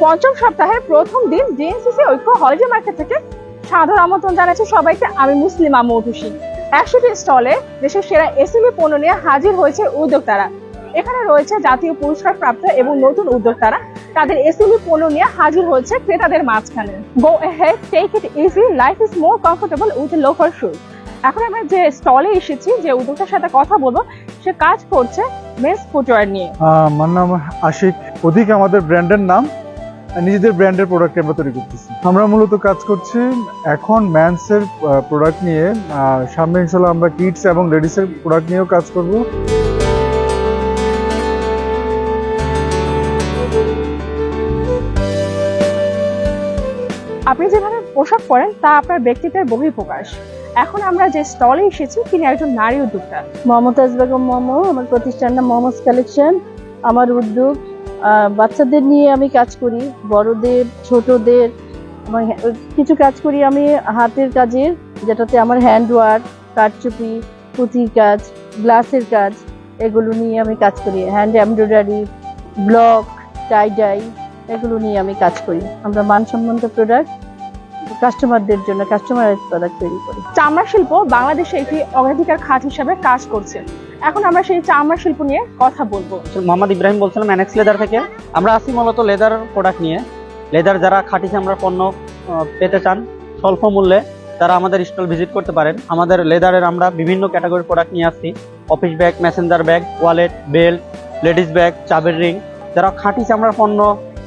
পঞ্চম সপ্তাহের প্রথম দিন ডিএনসিসি ঐক্য হলিডে মার্কেট থেকে সাদর আমন্ত্রণ জানাচ্ছি সবাইকে। আমি মুসলিমা মৌটুসী। 100টি স্টলে দেশের সেরা এসএমই পণ্য নিয়ে হাজির হয়েছে উদ্যোক্তারা। এখানে রয়েছে জাতীয় পুরস্কার প্রাপ্ত এবং নতুন উদ্যোক্তারা তাদের এসএমই পণ্য নিয়ে হাজির হয়েছে ক্রেতাদের মাঝখানে। Go ahead, take it easy, life is more comfortable with loafer shoes. এখন আমরা যে স্টলে এসেছি, যে উদ্যোক্তার সাথে কথা বলবো, সে কাজ করছে মেন্স ফুটওয়্যার নিয়ে। আমার নাম আশিক। অধিক আমাদের ব্র্যান্ডের নাম, নিজেদের ব্র্যান্ডের প্রোডাক্ট আমরা তৈরি করতেছি। আমরা মূলত কাজ করছি এখন ম্যানসের প্রোডাক্ট নিয়ে, সামনে ইনশাল্লাহ আমরা কিডস এবং লেডিসের প্রোডাক্ট নিয়েও কাজ করব। আপনি যেভাবে পোশাক পরেন তা আপনার ব্যক্তিত্বের বহিঃপ্রকাশ। এখন আমরা যে স্টলে এসেছি, তিনি একজন নারী উদ্যোক্তা। মমতাজ বেগম মোমো, আমার প্রতিষ্ঠান নাম মোমোস কালেকশন। আমার উদ্যোগ বাচ্চাদের নিয়ে আমি কাজ করি, বড়দের ছোটদের কিছু কাজ করি আমি হাতের কাজের, যেটাতে আমার হ্যান্ড ওয়ার্ক, কারচুপি, পুঁথির কাজ, গ্লাসের কাজ, এগুলো নিয়ে আমি কাজ করি। হ্যান্ড এমব্রয়ডারি, ব্লক, টাই-ডাই, এগুলো নিয়ে আমি কাজ করি। আমরা মানসম্মত প্রোডাক্ট কাস্টমারদের জন্য কাস্টমারাইজ প্রোডাক্ট তৈরি করি। চামড়া শিল্প বাংলাদেশে একটি অগ্রাধিকার খাত হিসেবে কাজ করছে। এখন আমরা সেই চামড়া শিল্প নিয়ে কথা বলবো। মোহাম্মদ ইব্রাহিম বলছিলাম এনএক্স লেদার থেকে। আমরা আসি মূলত লেদার প্রোডাক্ট নিয়ে। লেদার যারা খাঁটি চামড়ার পণ্য পেতে চান স্বল্প মূল্যে, তারা আমাদের স্টল ভিজিট করতে পারেন। আমাদের লেদারের আমরা বিভিন্ন ক্যাটাগরির প্রোডাক্ট নিয়ে আসছি। Office bag, messenger bag, wallet, belt, ladies bag, চাবের রিং। যারা খাঁটি চামড়ার পণ্য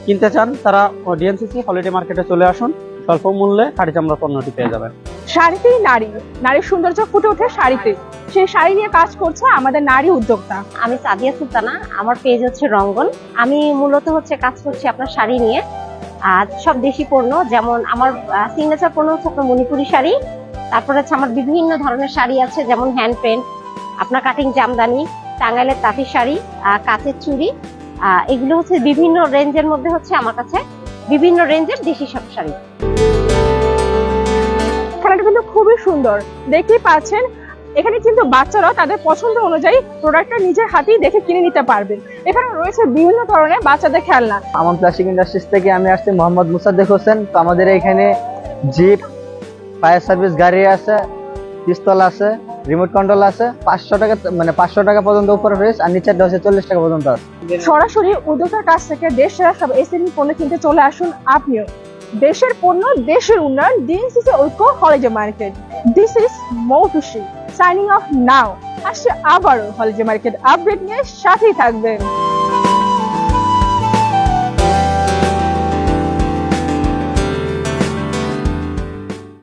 কিনতে চান তারা ডিএনসিসি হলিডে মার্কেটে চলে আসুন। স্বল্প মূল্যে খাঁটি চামড়ার পণ্যটি পেয়ে যাবেন। শাড়িতেই নারীর সৌন্দর্য ফুটে ওঠে শাড়িতে। সেই শাড়ি নিয়ে কাজ করছে আমাদের নারী উদ্যোক্তা। আমি সাদিয়া সুলতানা, আমার পেজ হচ্ছে রঙ্গন। আমি মূলত কাজ করছি আপনার শাড়ি নিয়ে, আর সব দেশি পণ্য। যেমন আমার সিগনেচার পণ্য হচ্ছে আপনার মণিপুরি শাড়ি, তারপর হচ্ছে আমার বিভিন্ন ধরনের শাড়ি আছে, যেমন হ্যান্ড পেন্ট, আপনার কাটিং জামদানি, টাঙ্গাইলের তাঁতের শাড়ি, কাচের চুড়ি। এগুলো হচ্ছে বিভিন্ন রেঞ্জের মধ্যে আমার কাছে বিভিন্ন রেঞ্জের দেশি সব শাড়ি। খেলাটা কিন্তু খুবই সুন্দর, দেখতেই পাচ্ছেন। এখানে কিন্তু বাচ্চারাও তাদের পছন্দ অনুযায়ী প্রোডাক্টটা নিজের হাতেই দেখে কিনে নিতে পারবেন। এখানে রয়েছে বিভিন্ন ধরনের বাচ্চাদের খেলনা। আমার প্লাস্টিক ইন্ডাস্ট্রিজ থেকে আমি আসছি মোহাম্মদ মুসাদ্দেক হোসেন। তো আমাদের এখানে জিপ, ফায়ার সার্ভিস গাড়ি আছে, পিস্তল আছে, রিমোট কন্ট্রোল আছে। 500 টাকা, মানে 500 টাকা পর্যন্ত উপরে প্রাইস, আর নিচেরটা হচ্ছে 40 টাকা পর্যন্ত আছে। সরাসরি উদ্যোক্তার কাছ থেকে দেশের সব এসএমই পণ্য কিনতে চলে আসুন আপনিও। দেশের পণ্য, দেশের উন্নয়ন, ডিএনসিসি ঐক্য holiday market. This is Moutushi signing off now. আসছে আবারও হলিডে মার্কেট আপডেট নিয়ে, সাথেই থাকবেন।